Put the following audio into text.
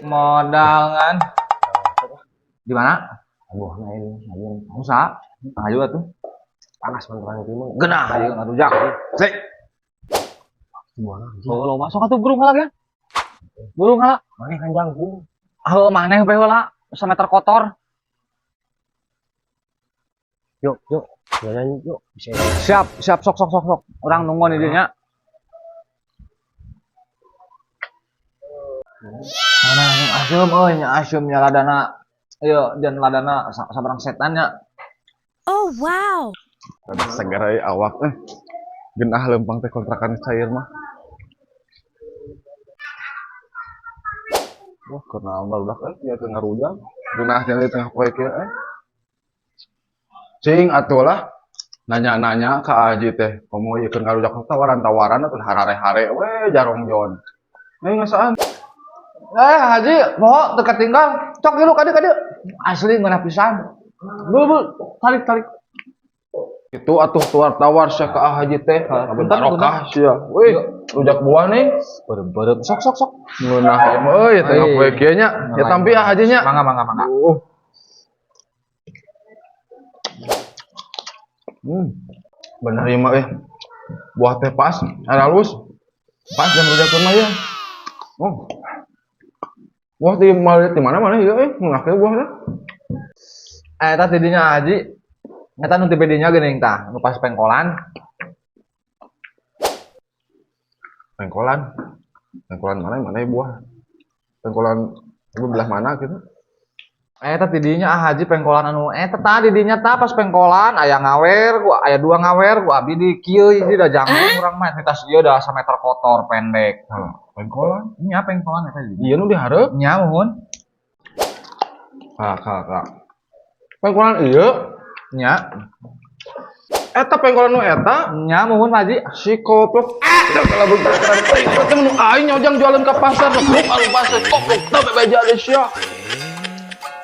modal kan. Di mana? Aduh, nah ini, Usaha. Ayo atuh. panas manteran itu mah. Genah ayo ngarujak. Sik. Gimana? Lo masuk atuh burung heula kan? Burung heula. Mana kanjang ku? Heuh maneh we heula sameter kotor. Yuk, jalan yuk. Bisa. Siap sok. Orang nungguan di dinya. Mana yang asem euy nya asem nya ladana. Ieu dan ladana sabarang setannya. Oh wow. Ada segar aya awak genah lempang teh kontrakan cair mah. Wah, kenal barudak ya teu ngarujak. Genah cenah di tengah poe kieu Cing atuh lah nanya-nanya ka Aji teh, komo ieu keur ngarujak tawaran-tawaran atuh harare-hare we jarong jon. Ngasaan? Haji, moho teu katinggal. Cok ieu ka dieu. Asli ngeunah pisan. Bul, tarik. Itu atuh tawar-tawar sia ka Haji teh, Punten, barokah sia. Weh, rujak buah nih. Beureum sok. Ngeunah euy tengah poe kieu nya. Ya tampi Haji nya. Mangga. Bener ya mak buah teh pas, halus, pas dan rujak mah ya. Oh, buah di mana ya ngake buahnya. Eta tidinya Haji. Eta nu tipe dinya geuning tah, nu pas pengkolan. Pengkolan mana ya buah? Pengkolan belah mana gitu? Eta tidinya Haji pengkolan anu eta tadi dinya tah pas pengkolan aya ngawer, aya 2 ngawer, abdi di kieu hiji da jangkung urang mah eta ieu da sameter kotor pendek. Pengkolan? Nya pengkolan eta di. Iya nu dihareup. Nya muhun. Kak. Pengkolan ieu Nya. eta pengkolan nu eta Nya muhun Haji. si koplok kalau begitu nu aing nyojang jualan ke pasar lu pasar koplok teu bebeja sia